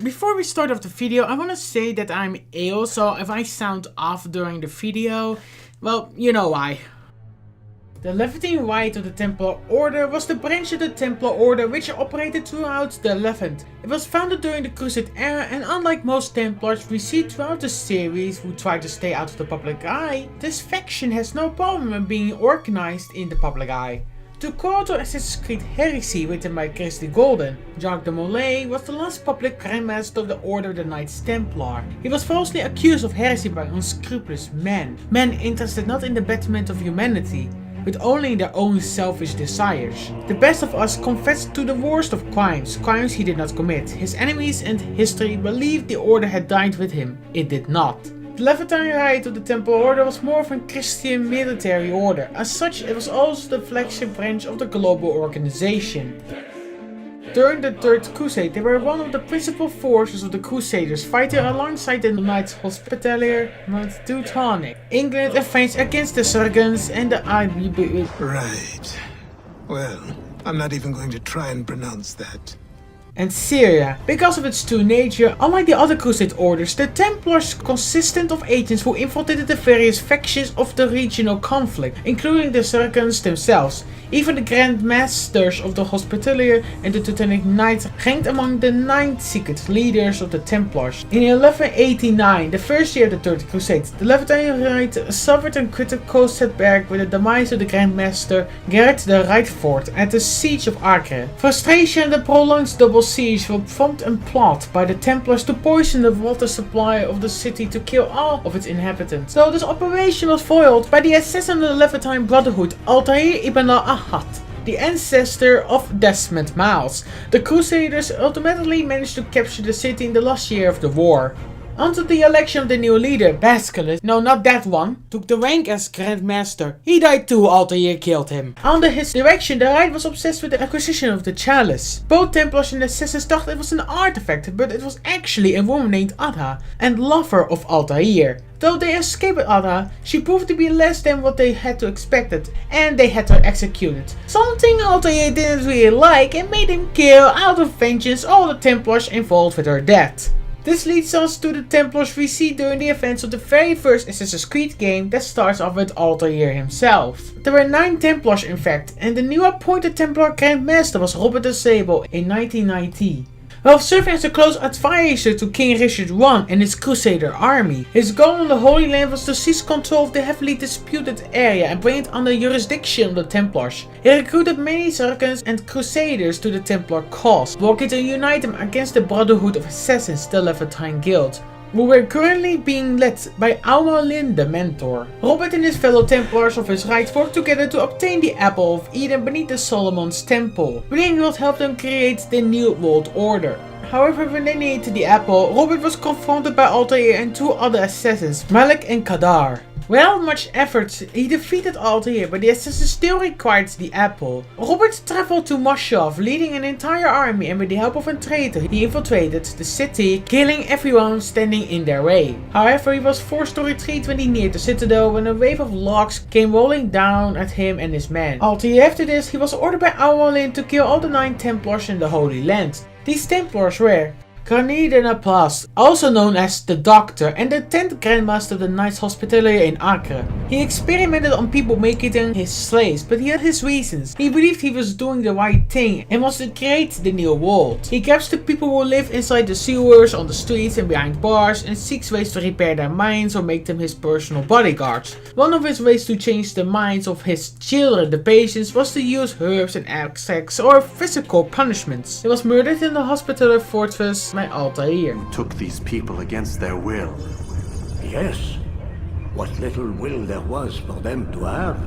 Before we start off the video, I want to say that I'm ill, so if I sound off during the video, well, you know why. The Levantine Rite of the Templar Order was the branch of the Templar Order which operated throughout the Levant. It was founded during the Crusade era, and unlike most Templars we see throughout the series who try to stay out of the public eye, this faction has no problem in being organized in the public eye. To quote Assassin's Creed Heresy written by Chris the Golden, Jacques de Molay was the last public grandmaster of the Order of the Knights Templar. He was falsely accused of heresy by unscrupulous men interested not in the betterment of humanity, but only in their own selfish desires. The best of us confessed to the worst of crimes he did not commit. His enemies and history believed the Order had died with him. It did not. The Levantine Rite of the Templar Order was more of a Christian military order. As such, it was also the flagship branch of the global organization. During the Third Crusade, they were one of the principal forces of the Crusaders, fighting alongside the Knights Hospitalier and Teutonic, England and France against the Saracens and the IBB. Right. Well, I'm not even going to try and pronounce that. And Syria. Because of its true nature, unlike the other Crusade orders, the Templars consisted of agents who infiltrated the various factions of the regional conflict, including the Saracens themselves. Even the Grand Masters of the Hospitalier and the Teutonic Knights ranked among the 9 secret leaders of the Templars. In 1189, the first year of the Third Crusade, the Levantine Rite suffered a critical setback with the demise of the Grand Master Gerrit the Rite at the Siege of Acre. Frustration and the prolonged double siege were formed and plotted by the Templars to poison the water supply of the city to kill all of its inhabitants. Though this operation was foiled by the assassin of the Levantine Brotherhood, Altair ibn al-Ahad, the ancestor of Desmond Miles, the Crusaders ultimately managed to capture the city in the last year of the war. Until the election of the new leader, Basculus, no not that one, took the rank as Grand Master. He died too, Altair killed him. Under his direction, the Rite was obsessed with the acquisition of the chalice. Both Templars and Assassins thought it was an artifact, but it was actually a woman named Adha, and lover of Altair. Though they escaped Adha, she proved to be less than what they had to expected, and they had her executed. Something Altair didn't really like and made him kill out of vengeance all the Templars involved with her death. This leads us to the Templars we see during the events of the very first Assassin's Creed game that starts off with Altair himself. There were 9 Templars in fact, and the new appointed Templar Grand Master was Robert the Sable in 1990. While serving as a close advisor to King Richard I and his Crusader army, his goal on the Holy Land was to seize control of the heavily disputed area and bring it under jurisdiction of the Templars. He recruited many Saracens and Crusaders to the Templar cause, working to unite them against the Brotherhood of Assassins, the Levantine Guild, who were currently being led by Al-Malin the Mentor. Robert and his fellow Templars of his Rite worked together to obtain the Apple of Eden beneath the Solomon's Temple. Winning would help them create the New World Order. However, when they needed the apple, Robert was confronted by Altair and 2 other assassins, Malik and Kadar. Without much effort, he defeated Altair, but the assassins still required the apple. Robert traveled to Moshav, leading an entire army, and with the help of a traitor, he infiltrated the city, killing everyone standing in their way. However, he was forced to retreat when he neared the citadel when a wave of logs came rolling down at him and his men. Altair after this, he was ordered by Al-Malin to kill all the 9 Templars in the Holy Land. These Templars were Carne de Naples, also known as the Doctor, and the 10th Grandmaster of the Knights Hospitalier in Acre. He experimented on people making them his slaves, but he had his reasons. He believed he was doing the right thing and was to create the new world. He grabs the people who live inside the sewers, on the streets and behind bars, and seeks ways to repair their minds or make them his personal bodyguards. One of his ways to change the minds of his children, the patients, was to use herbs and extracts or physical punishments. He was murdered in the Hospitaller fortress by Altair. You took these people against their will. Yes. What little will there was for them to have.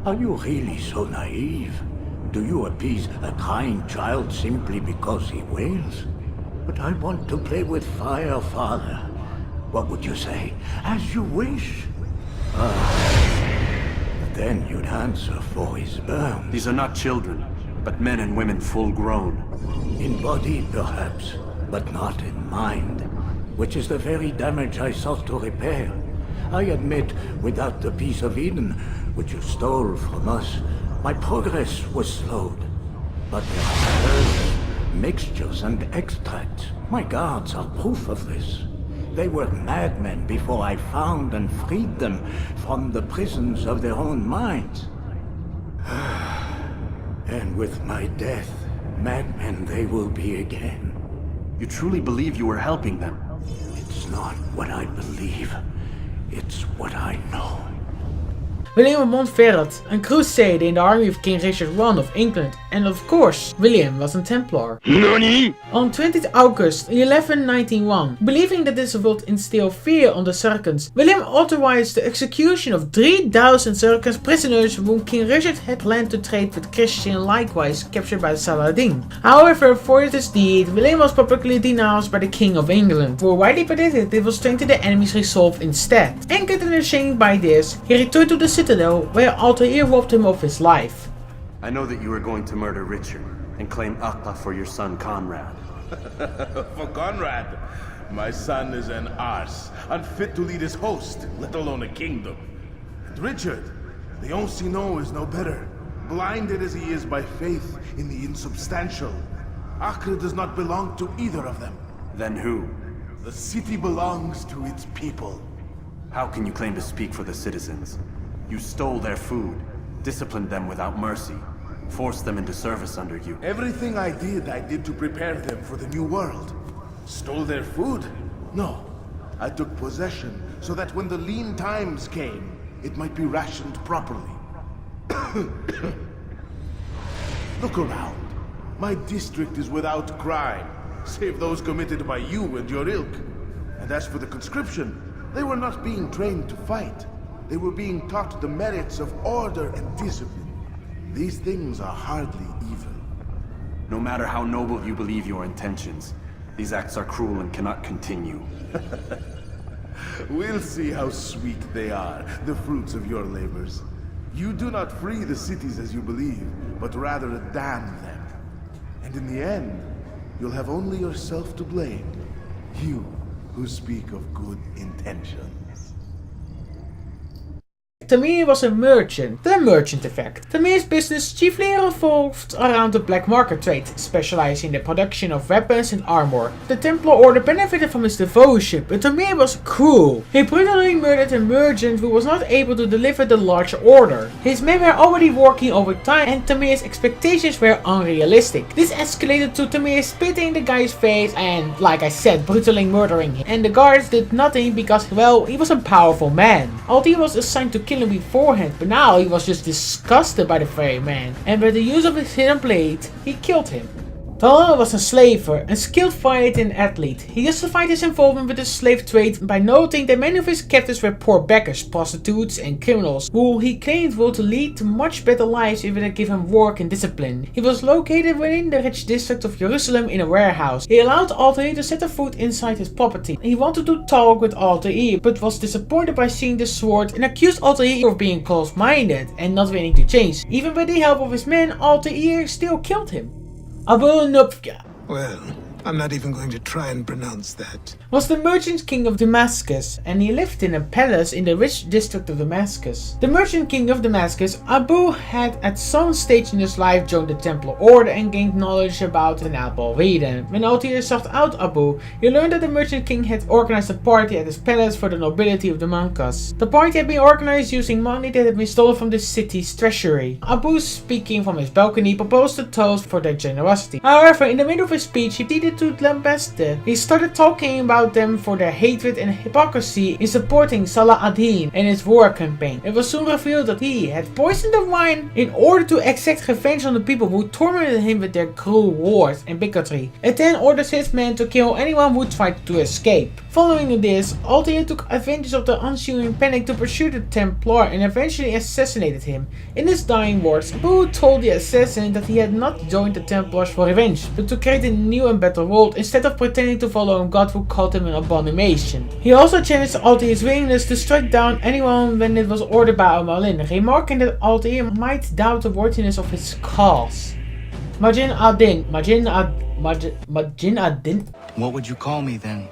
Are you really so naive? Do you appease a crying child simply because he wails? But I want to play with fire, Father. What would you say? As you wish. But then you'd answer for his burn. These are not children, but men and women full grown. In body, perhaps, but not in mind, which is the very damage I sought to repair. I admit, without the piece of Eden, which you stole from us, my progress was slowed. But there are others, mixtures and extracts. My guards are proof of this. They were madmen before I found and freed them from the prisons of their own minds. And with my death, madmen they will be again. You truly believe you were helping them? It's not what I believe. It's what I know. William of Montferrat, a crusader in the army of King Richard I of England, and of course, William was a Templar. NANI?! On 20th August 1191, believing that this would instill fear on the Saracens, William authorized the execution of 3,000 Saracens prisoners whom King Richard had planned to trade with Christian, likewise captured by Saladin. However, for this deed, William was publicly denounced by the King of England, who widely predicted it would strengthen the enemy's resolve instead. Angered and ashamed by this, he returned to the citadel where Altair robbed him of his life. I know that you are going to murder Richard and claim Akla for your son Conrad. For Conrad, my son is an arse, unfit to lead his host, let alone a kingdom. And Richard, the Ancien is no better, blinded as he is by faith in the insubstantial. Acre does not belong to either of them. Then who? The city belongs to its people. How can you claim to speak for the citizens? You stole their food, disciplined them without mercy, forced them into service under you. Everything I did to prepare them for the new world. Stole their food? No. I took possession so that when the lean times came, it might be rationed properly. Look around. My district is without crime, save those committed by you and your ilk. And as for the conscription, they were not being trained to fight. They were being taught the merits of order and discipline. These things are hardly evil. No matter how noble you believe your intentions, these acts are cruel and cannot continue. We'll see how sweet they are, the fruits of your labors. You do not free the cities as you believe, but rather damn them. And in the end, you'll have only yourself to blame. You who speak of good intentions. Tamir was a merchant, the merchant effect. Tamir's business chiefly revolved around the black market trade, specializing in the production of weapons and armor. The Templar order benefited from his devotion, but Tamir was cruel. He brutally murdered a merchant who was not able to deliver the large order. His men were already working overtime and Tamir's expectations were unrealistic. This escalated to Tamir spitting the guy's face and, like I said, brutally murdering him. And the guards did nothing because, well, he was a powerful man. Altair was assigned to kill him beforehand, but now he was just disgusted by the very man, and by the use of his hidden blade, he killed him. Talon was a slaver, a skilled fighter and athlete. He justified his involvement with the slave trade by noting that many of his captives were poor beggars, prostitutes and criminals, who he claimed would lead to much better lives if they gave him work and discipline. He was located within the rich district of Jerusalem in a warehouse. He allowed Altair to set a foot inside his property. He wanted to talk with Altair, but was disappointed by seeing the sword and accused Altair of being close-minded and not willing to change. Even with the help of his men, Altair still killed him. Abu Nubka Well, I'm not even going to try and pronounce that. was the merchant king of Damascus, and he lived in a palace in the rich district of Damascus. The merchant king of Damascus, Abu, had at some stage in his life joined the Templar order and gained knowledge about the Alpalreden. When Altair sought out Abu, he learned that the merchant king had organized a party at his palace for the nobility of Damascus. The party had been organized using money that had been stolen from the city's treasury. Abu, speaking from his balcony, proposed a toast for their generosity. However, in the middle of his speech, he needed to lambast them. He started talking about them for their hatred and hypocrisy in supporting Salah ad-Din and his war campaign. It was soon revealed that he had poisoned the wine in order to exact revenge on the people who tormented him with their cruel wars and bigotry, and then orders his men to kill anyone who tried to escape. Following this, Altair took advantage of the ensuing panic to pursue the Templar and eventually assassinated him. In his dying words, Abu told the assassin that he had not joined the Templars for revenge, but to create a new and better world instead of pretending to follow a god who called him an abomination. He also challenged Altair's willingness to strike down anyone when it was ordered by Al-Malin, remarking that Altair might doubt the worthiness of his cause. Majin ad-Din. Majin ad-Din? What would you call me then?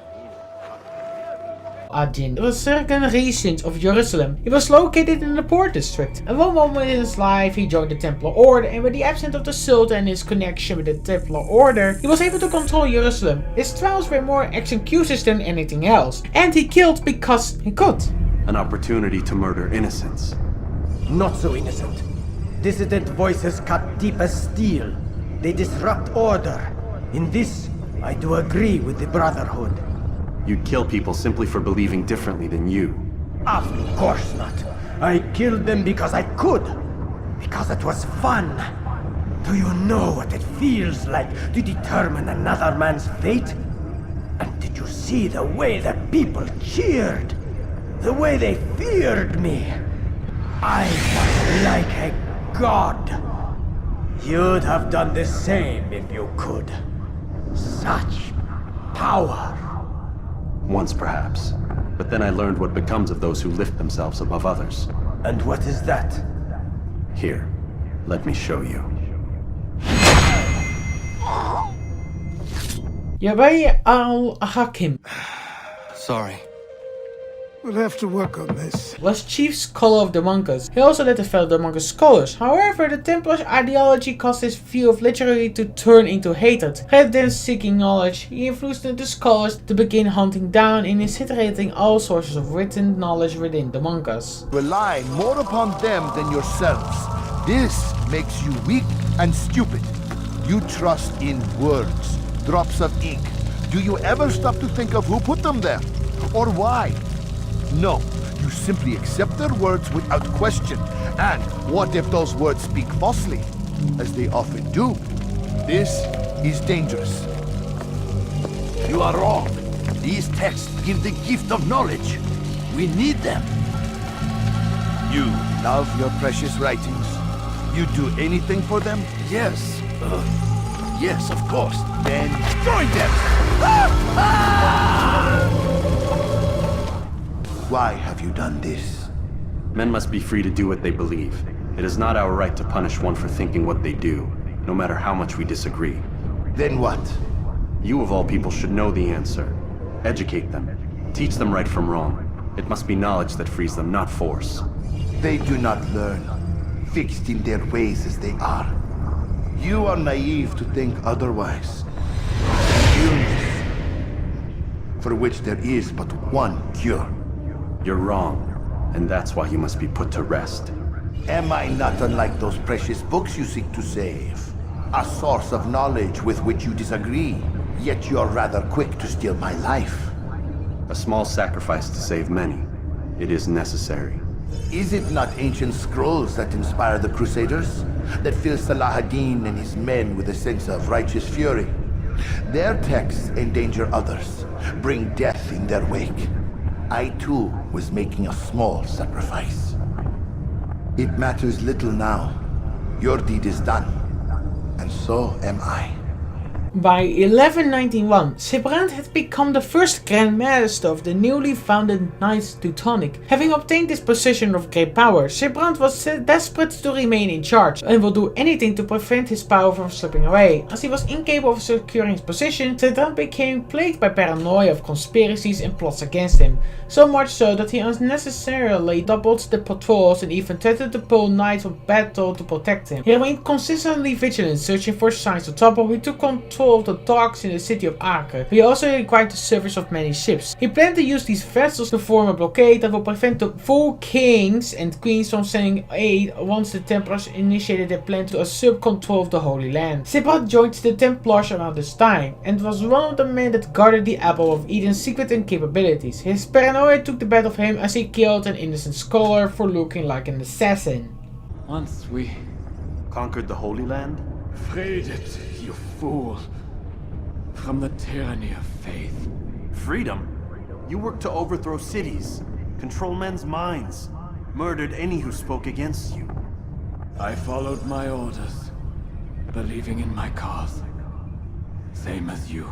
Adin, the Syrian region of Jerusalem. He was located in the Port District. At one moment in his life, he joined the Templar Order, and with the absence of the Sultan and his connection with the Templar Order, he was able to control Jerusalem. His trials were more executions than anything else, and he killed because he could. An opportunity to murder innocents. Not so innocent. Dissident voices cut deep as steel. They disrupt order. In this, I do agree with the Brotherhood. You'd kill people simply for believing differently than you. Of course not. I killed them because I could. Because it was fun. Do you know what it feels like to determine another man's fate? And did you see the way the people cheered? The way they feared me? I was like a god. You'd have done the same if you could. Such power. Once perhaps. But then I learned what becomes of those who lift themselves above others. And what is that? Here, let me show you. Yahweh al-Hakim Sorry. We'll have to work on this. was chief scholar of the monks. He also led the fellow the monk scholars. However, the Templar's ideology caused his view of literature to turn into hatred. Rather than seeking knowledge, he influenced the scholars to begin hunting down and incinerating all sources of written knowledge within the monks. Rely more upon them than yourselves. This makes you weak and stupid. You trust in words, drops of ink. Do you ever stop to think of who put them there? Or why? No, you simply accept their words without question. And what if those words speak falsely? As they often do. This is dangerous. You are wrong. These texts give the gift of knowledge. We need them. You love your precious writings. You do anything for them? Yes. Yes, of course. Then join them! Why have you done this? Men must be free to do what they believe. It is not our right to punish one for thinking what they do, no matter how much we disagree. Then what? You of all people should know the answer. Educate them. Teach them right from wrong. It must be knowledge that frees them, not force. They do not learn, fixed in their ways as they are. You are naive to think otherwise. Illness, for which there is but one cure. You're wrong, and that's why you must be put to rest. Am I not unlike those precious books you seek to save? A source of knowledge with which you disagree, yet you're rather quick to steal my life. A small sacrifice to save many. It is necessary. Is it not ancient scrolls that inspire the Crusaders? That fill Salah ad-Din and his men with a sense of righteous fury? Their texts endanger others, bring death in their wake. I too was making a small sacrifice. It matters little now. Your deed is done, and so am I. By 1191, Sibrand had become the first Grand Master of the newly founded Knights Teutonic. Having obtained this position of great power, Sibrand was desperate to remain in charge and would do anything to prevent his power from slipping away. As he was incapable of securing his position, Sibrand became plagued by paranoia of conspiracies and plots against him. So much so that he unnecessarily doubled the patrols and even threatened to pull knights of battle to protect him. He remained consistently vigilant, searching for signs of trouble. He took control of the docks in the city of Acre. He also required the service of many ships. He planned to use these vessels to form a blockade that would prevent the full kings and queens from sending aid once the Templars initiated their plan to usurp control of the Holy Land. Sibrand joined the Templars around this time and was one of the men that guarded the Apple of Eden's secret and capabilities. His paranoia took the best of him as he killed an innocent scholar for looking like an assassin. Once we Conquered the Holy Land? freed it, you fool, from the tyranny of faith. Freedom? You worked to overthrow cities, control men's minds, murdered any who spoke against you. I followed my orders, believing in my cause, same as you.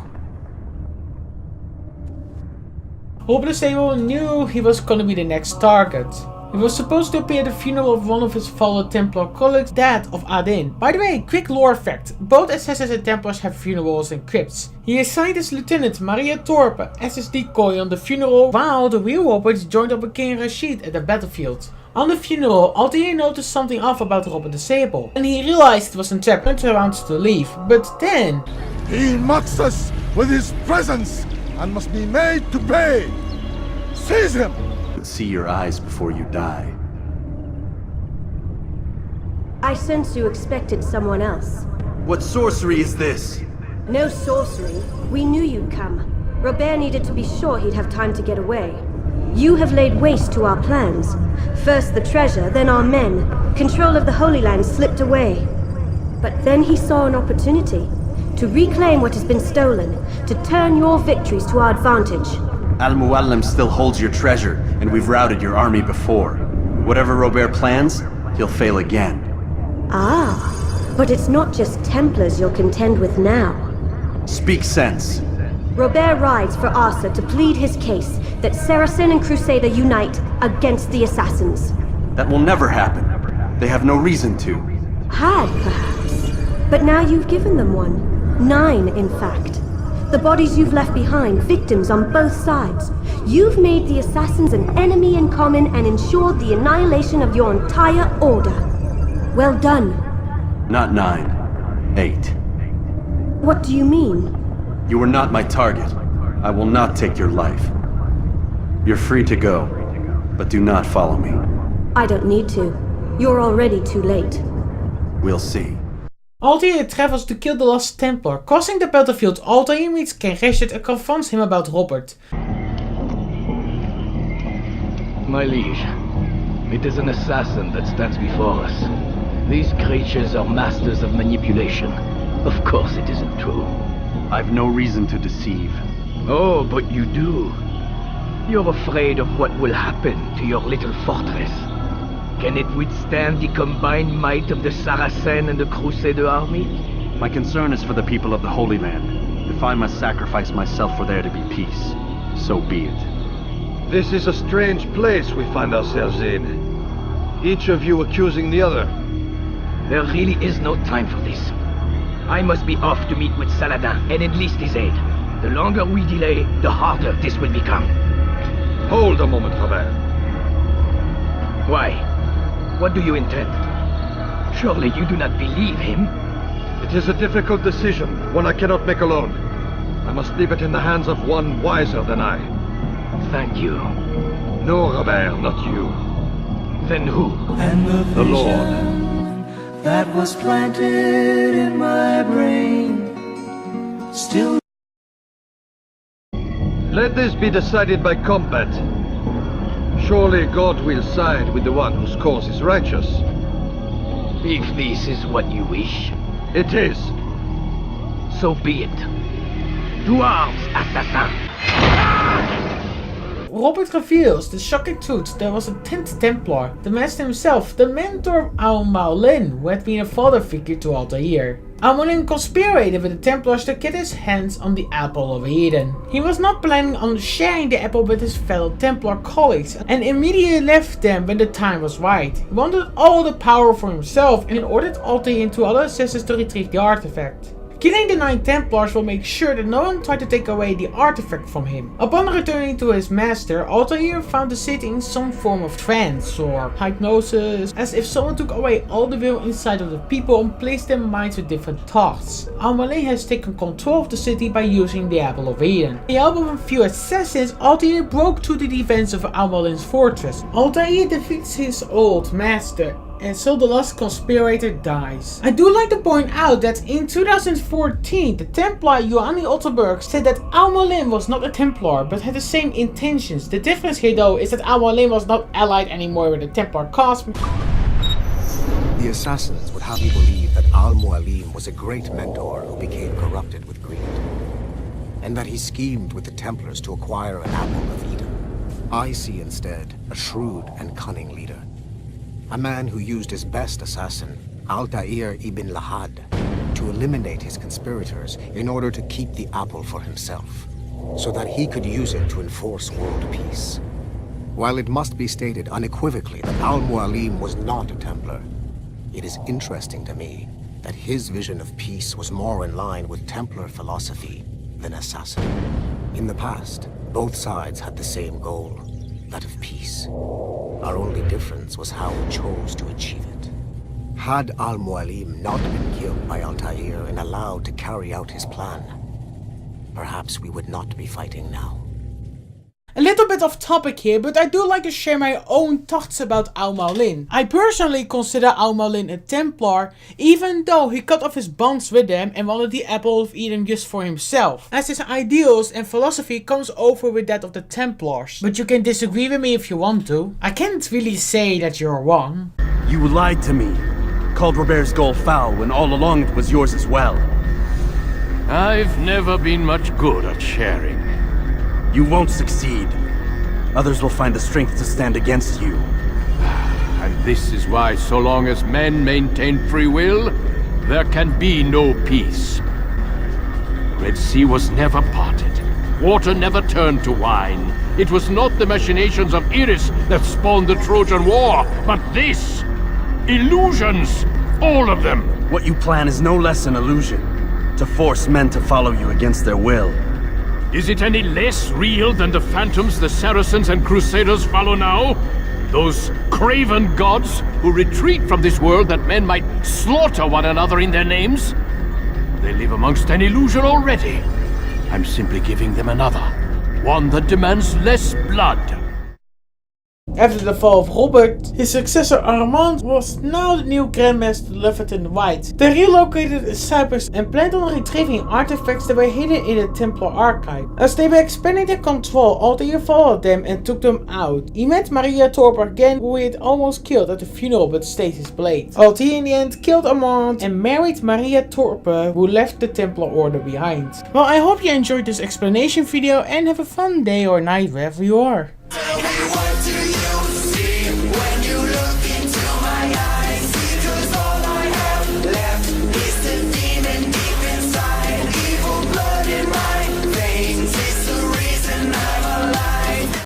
Rob the Stable knew he was gonna be the next target. It was supposed to appear at the funeral of one of his fallen Templar colleagues, that of Adin. By the way, quick lore fact, both assassins and Templars have funerals in crypts. He assigned his lieutenant Maria Torpe as his decoy on the funeral, while the real Robert joined up with King Rashid at the battlefield. On the funeral, Altair noticed something off about Robert the Sable, and he realized it was a trap and turned around to leave, but then... He mocks us with his presence and must be made to pay. Seize him! See your eyes before you die. I sense you expected someone else. What sorcery is this? No sorcery. We knew you'd come. Robert needed to be sure he'd have time to get away. You have laid waste to our plans. First the treasure, then our men. Control of the Holy Land slipped away. But then he saw an opportunity to reclaim what has been stolen, to turn your victories to our advantage. Al-Muallim still holds your treasure, and we've routed your army before. Whatever Robert plans, he'll fail again. Ah, but it's not just Templars you'll contend with now. Speak sense. Robert rides for Asa to plead his case that Saracen and Crusader unite against the Assassins. That will never happen. They have no reason to. Had, perhaps. But now you've given them one. 9, in fact. The bodies you've left behind, victims on both sides. You've made the Assassins an enemy in common and ensured the annihilation of your entire order. Well done. Not 9. 8. What do you mean? You were not my target. I will not take your life. You're free to go, but do not follow me. I don't need to. You're already too late. We'll see. Altair travels to kill the last Templar. Crossing the battlefield, Altair meets King Rashid and confronts him about Robert. My liege, it is an assassin that stands before us. These creatures are masters of manipulation. Of course it isn't true. I've no reason to deceive. Oh, but you do. You're afraid of what will happen to your little fortress. Can it withstand the combined might of the Saracen and the Crusader army? My concern is for the people of the Holy Land. If I must sacrifice myself for there to be peace, so be it. This is a strange place we find ourselves in. Each of you accusing the other. There really is no time for this. I must be off to meet with Saladin and enlist his aid. The longer we delay, the harder this will become. Hold a moment, Robert. Why? What do you intend? Surely you do not believe him? It is a difficult decision, one I cannot make alone. I must leave it in the hands of one wiser than I. Thank you. No, Robert, not you. Then who? And The Lord. That was planted in my brain still. Let this be decided by combat. Surely God will side with the one whose cause is righteous. If this is what you wish, It is. so be it. To arms, assassin! Robert reveals the shocking truth: there was a 10th Templar, the Master himself, the mentor of Al-Muallim, who had been a father figure to Altair. Al-Muallim conspirated with the Templars to get his hands on the Apple of Eden. He was not planning on sharing the apple with his fellow Templar colleagues and immediately left them when the time was right. He wanted all the power for himself and ordered Altair and 2 other assassins to retrieve the artifact. Killing the 9 Templars will make sure that no one tried to take away the artifact from him. Upon returning to his master, Altair found the city in some form of trance or hypnosis, as if someone took away all the will inside of the people and placed their minds with different thoughts. Al-Muallim has taken control of the city by using the Apple of Eden. In the help of a few assassins, Altair broke through the defense of Al-Muallim's fortress. Altair defeats his old master, and so the last conspirator dies. I do like to point out that in 2014, the Templar Johanni Otterberg said that Al-Muallim was not a Templar, but had the same intentions. The difference here though is that Al-Muallim was not allied anymore with the Templar cause. The assassins would have you believe that Al-Muallim was a great mentor who became corrupted with greed, and that he schemed with the Templars to acquire an Apple of Eden. I see instead a shrewd and cunning leader. A man who used his best assassin, Altair ibn Lahad, to eliminate his conspirators in order to keep the apple for himself, so that he could use it to enforce world peace. While it must be stated unequivocally that Al-Mualim was not a Templar, it is interesting to me that his vision of peace was more in line with Templar philosophy than assassin. In the past, both sides had the same goal, that of peace. Our only difference was how we chose to achieve it. Had Al-Mualim not been killed by Altair and allowed to carry out his plan, perhaps we would not be fighting now. A little bit off topic here, but I do like to share my own thoughts about Al-Mualim. I personally consider Al-Mualim a Templar, even though he cut off his bonds with them and wanted the Apple of Eden just for himself, as his ideals and philosophy comes over with that of the Templars. But you can disagree with me if you want to. I can't really say that you're wrong. You lied to me. Called Robert's goal foul when all along it was yours as well. I've never been much good at sharing. You won't succeed. Others will find the strength to stand against you. And this is why, so long as men maintain free will, there can be no peace. Red Sea was never parted. Water never turned to wine. It was not the machinations of Iris that spawned the Trojan War, but this! Illusions! All of them! What you plan is no less an illusion. To force men to follow you against their will. Is it any less real than the phantoms the Saracens and Crusaders follow now? Those craven gods who retreat from this world that men might slaughter one another in their names? They live amongst an illusion already. I'm simply giving them another. One that demands less blood. After the fall of Robert, his successor Armand was now the new Grandmaster Levantine Rite. They relocated in Cyprus and planned on retrieving artifacts that were hidden in the Templar archive. As they were expanding their control, Altair followed them and took them out. He met Maria Torper again, who he had almost killed at the funeral but stayed his blade. Altair in the end killed Armand and married Maria Torper, who left the Templar order behind. Well, I hope you enjoyed this explanation video and have a fun day or night wherever you are.